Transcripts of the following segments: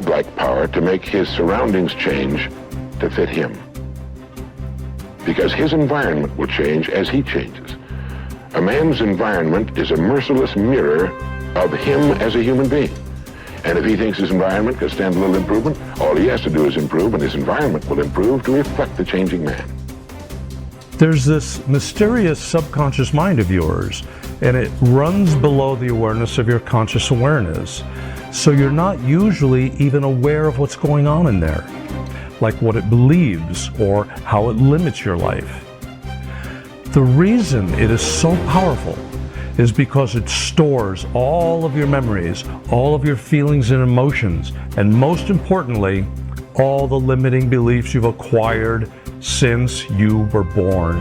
godlike power to make his surroundings change to fit him. Because his environment will change as he changes. A man's environment is a merciless mirror of him as a human being. And if he thinks his environment can stand a little improvement, all he has to do is improve, and his environment will improve to reflect the changing man. There's this mysterious subconscious mind of yours, and it runs below the awareness of your conscious awareness. So you're not usually even aware of what's going on in there, like what it believes or how it limits your life. The reason it is so powerful is because it stores all of your memories, all of your feelings and emotions, and most importantly, all the limiting beliefs you've acquired since you were born.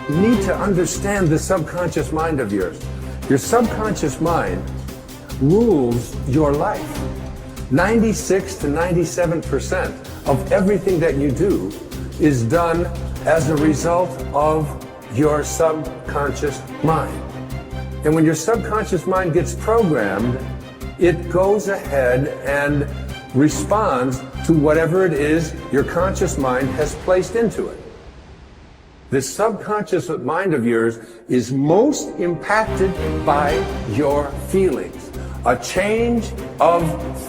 You need to understand the subconscious mind of yours. Your subconscious mind rules your life. 96 to 97% of everything that you do is done as a result of your subconscious mind. And when your subconscious mind gets programmed, it goes ahead and responds to whatever it is your conscious mind has placed into it. This subconscious mind of yours is most impacted by your feelings. A change of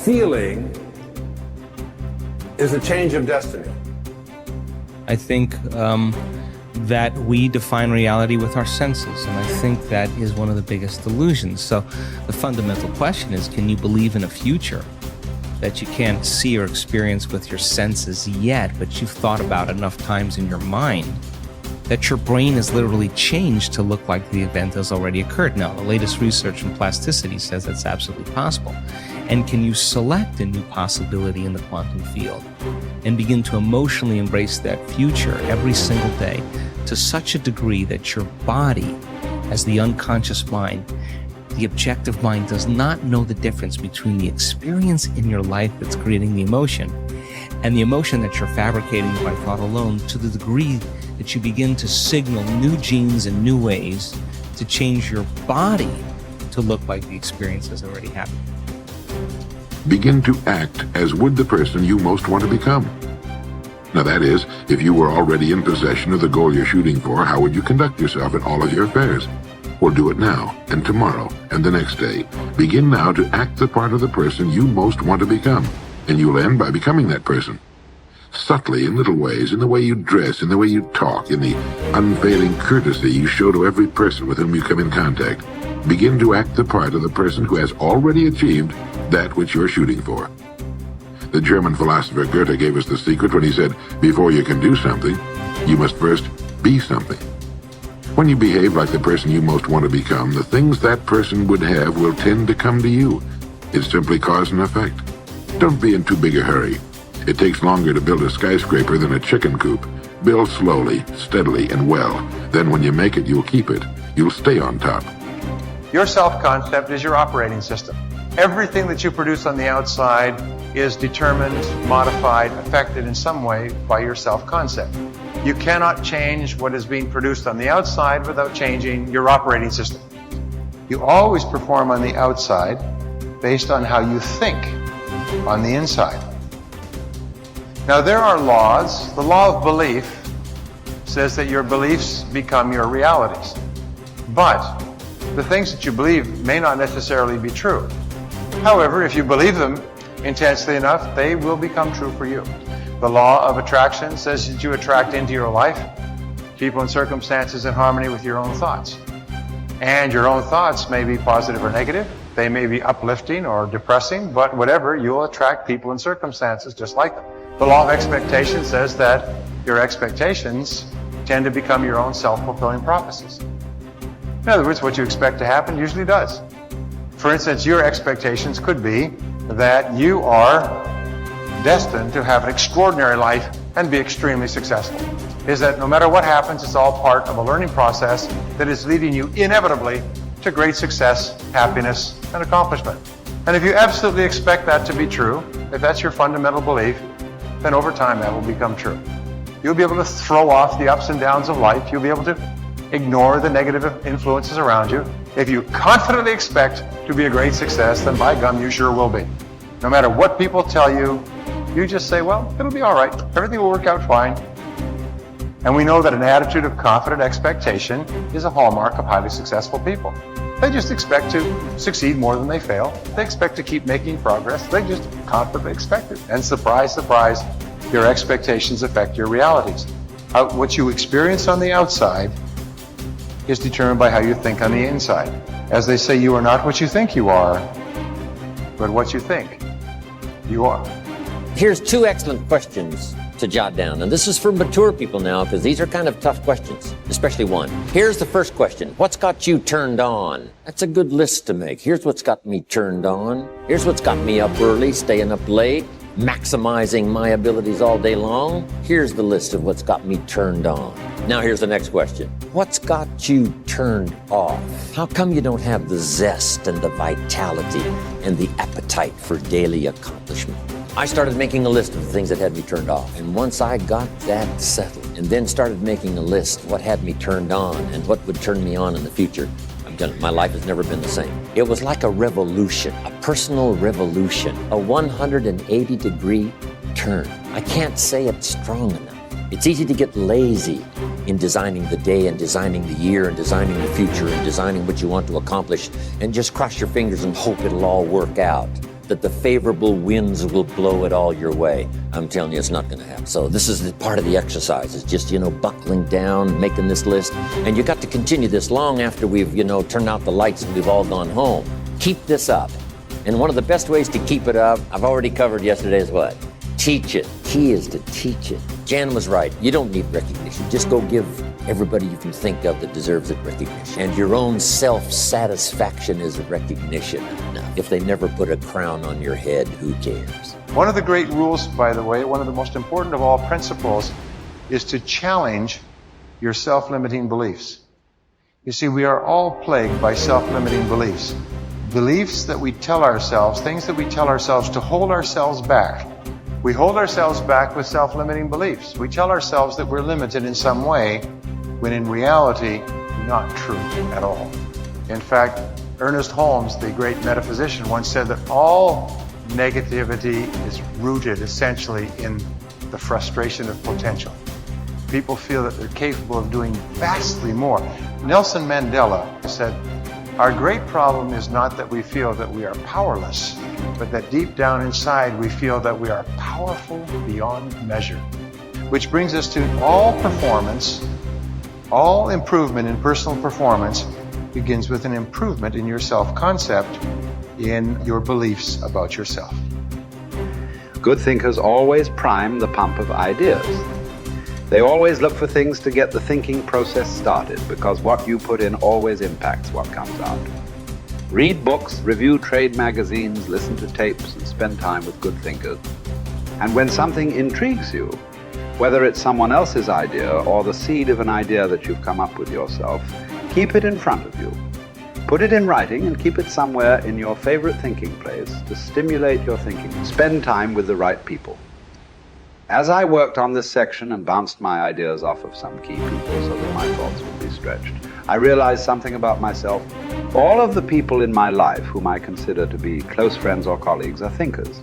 feeling is a change of destiny. I think that we define reality with our senses, and I think that is one of the biggest delusions. So the fundamental question is, can you believe in a future that you can't see or experience with your senses yet, but you've thought about enough times in your mind that your brain has literally changed to look like the event has already occurred? Now, the latest research in plasticity says that's absolutely possible. And can you select a new possibility in the quantum field and begin to emotionally embrace that future every single day to such a degree that your body, as the unconscious mind, the objective mind, does not know the difference between the experience in your life that's creating the emotion and the emotion that you're fabricating by thought alone, to the degree that you begin to signal new genes and new ways to change your body to look like the experience has already happened. Begin to act as would the person you most want to become. Now that is, if you were already in possession of the goal you're shooting for, how would you conduct yourself in all of your affairs? Well, do it now, and tomorrow, and the next day. Begin now to act the part of the person you most want to become, and you'll end by becoming that person. Subtly, in little ways, in the way you dress, in the way you talk, in the unfailing courtesy you show to every person with whom you come in contact. Begin to act the part of the person who has already achieved that which you're shooting for. The German philosopher Goethe gave us the secret when he said, before you can do something, you must first be something. When you behave like the person you most want to become, the things that person would have will tend to come to you. It's simply cause and effect. Don't be in too big a hurry. It takes longer to build a skyscraper than a chicken coop. Build slowly, steadily, and well. Then when you make it, you'll keep it. You'll stay on top. Your self-concept is your operating system. Everything that you produce on the outside is determined, modified, affected in some way by your self-concept. You cannot change what is being produced on the outside without changing your operating system. You always perform on the outside based on how you think on the inside. Now there are laws. The law of belief says that your beliefs become your realities. But the things that you believe may not necessarily be true. However, if you believe them intensely enough, they will become true for you. The law of attraction says that you attract into your life people and circumstances in harmony with your own thoughts. And your own thoughts may be positive or negative. They may be uplifting or depressing, but whatever, you'll attract people and circumstances just like them. The law of expectation says that your expectations tend to become your own self-fulfilling prophecies. In other words, what you expect to happen usually does. For instance, your expectations could be that you are destined to have an extraordinary life and be extremely successful. Is that no matter what happens, it's all part of a learning process that is leading you inevitably to great success, happiness, and accomplishment. And if you absolutely expect that to be true, if that's your fundamental belief, then over time that will become true. You'll be able to throw off the ups and downs of life. You'll be able to ignore the negative influences around you. If you confidently expect to be a great success, then by gum, you sure will be. No matter what people tell you, you just say, well, it'll be all right. Everything will work out fine. And we know that an attitude of confident expectation is a hallmark of highly successful people. They just expect to succeed more than they fail. They expect to keep making progress. They just confidently expect it. And surprise, surprise, your expectations affect your realities. What you experience on the outside is determined by how you think on the inside. As they say, you are not what you think you are, but what you think you are. Here's 2 excellent questions to jot down. And this is for mature people now, because these are kind of tough questions, especially one. Here's the first question. What's got you turned on? That's a good list to make. Here's what's got me turned on. Here's what's got me up early, staying up late, maximizing my abilities all day long. Here's the list of what's got me turned on. Now here's the next question. What's got you turned off? How come you don't have the zest and the vitality and the appetite for daily accomplishment? I started making a list of the things that had me turned off. And once I got that settled and then started making a list of what had me turned on and what would turn me on in the future, my life has never been the same. It was like a revolution, a personal revolution, a 180-degree turn. I can't say it's strong enough. It's easy to get lazy in designing the day and designing the year and designing the future and designing what you want to accomplish and just cross your fingers and hope it'll all work out, that the favorable winds will blow it all your way. I'm telling you, it's not going to happen. So this is part of the exercise. It's just, buckling down, making this list. And you got to continue this long after we've, turned out the lights and we've all gone home. Keep this up. And one of the best ways to keep it up, I've already covered yesterday, is what? Teach it. Key is to teach it. Jan was right. You don't need recognition. Just go give everybody you can think of that deserves it recognition. And your own self-satisfaction is recognition. Now, if they never put a crown on your head, who cares? One of the great rules, by the way, one of the most important of all principles, is to challenge your self-limiting beliefs. You see, we are all plagued by self-limiting beliefs. Beliefs that we tell ourselves, things that we tell ourselves to hold ourselves back. We hold ourselves back with self-limiting beliefs. We tell ourselves that we're limited in some way, when in reality, not true at all. In fact, Ernest Holmes, the great metaphysician, once said that all negativity is rooted essentially in the frustration of potential. People feel that they're capable of doing vastly more. Nelson Mandela said, our great problem is not that we feel that we are powerless, but that deep down inside we feel that we are powerful beyond measure. Which brings us to all performance, all improvement in personal performance begins with an improvement in your self-concept, in your beliefs about yourself. Good thinkers always prime the pump of ideas. They always look for things to get the thinking process started, because what you put in always impacts what comes out. Read books, review trade magazines, listen to tapes, and spend time with good thinkers. And when something intrigues you, whether it's someone else's idea or the seed of an idea that you've come up with yourself, keep it in front of you. Put it in writing and keep it somewhere in your favorite thinking place to stimulate your thinking. Spend time with the right people. As I worked on this section and bounced my ideas off of some key people so that my thoughts would be stretched, I realized something about myself. All of the people in my life whom I consider to be close friends or colleagues are thinkers.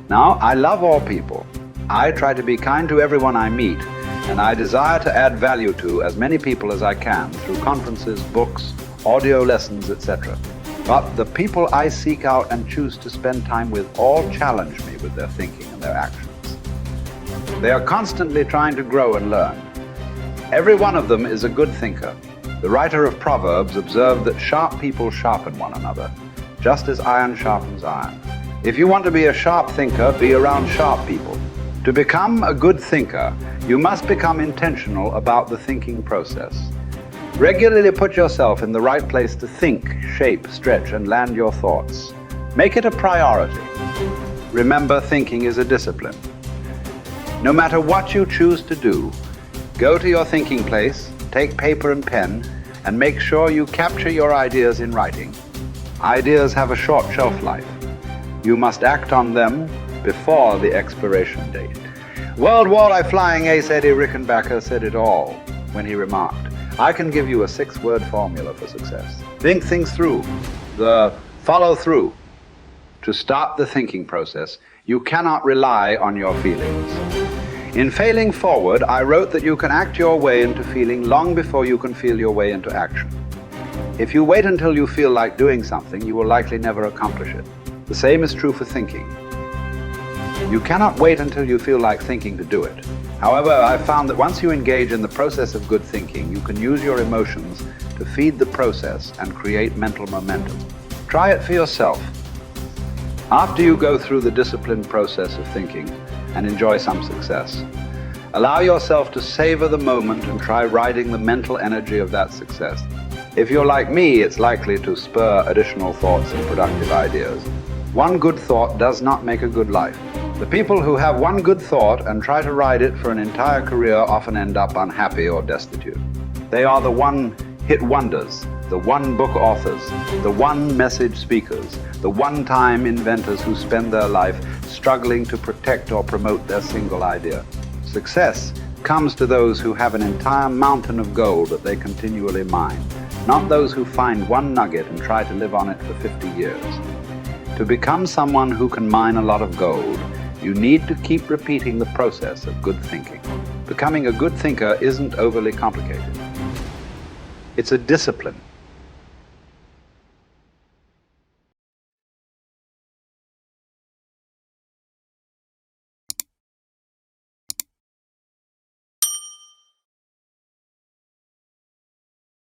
Now, I love all people. I try to be kind to everyone I meet, and I desire to add value to as many people as I can through conferences, books, audio lessons, etc. But the people I seek out and choose to spend time with all challenge me with their thinking and their actions. They are constantly trying to grow and learn. Every one of them is a good thinker. The writer of Proverbs observed that sharp people sharpen one another, just as iron sharpens iron. If you want to be a sharp thinker, be around sharp people. To become a good thinker, you must become intentional about the thinking process. Regularly put yourself in the right place to think, shape, stretch, and land your thoughts. Make it a priority. Remember, thinking is a discipline. No matter what you choose to do, go to your thinking place, take paper and pen, and make sure you capture your ideas in writing. Ideas have a short shelf life. You must act on them before the expiration date. World Walleye flying ace Eddie Rickenbacker said it all when he remarked, I can give you a 6-word formula for success. Think things through, the follow through, to start the thinking process, you cannot rely on your feelings. In Failing Forward, I wrote that you can act your way into feeling long before you can feel your way into action. If you wait until you feel like doing something, you will likely never accomplish it. The same is true for thinking. You cannot wait until you feel like thinking to do it. However, I've found that once you engage in the process of good thinking, you can use your emotions to feed the process and create mental momentum. Try it for yourself. After you go through the disciplined process of thinking and enjoy some success, allow yourself to savor the moment and try riding the mental energy of that success. If you're like me, it's likely to spur additional thoughts and productive ideas. One good thought does not make a good life. The people who have one good thought and try to ride it for an entire career often end up unhappy or destitute. They are the one-hit wonders, the one-book authors, the one-message speakers, the one-time inventors who spend their life struggling to protect or promote their single idea. Success comes to those who have an entire mountain of gold that they continually mine, not those who find one nugget and try to live on it for 50 years. To become someone who can mine a lot of gold, you need to keep repeating the process of good thinking. Becoming a good thinker isn't overly complicated. It's a discipline.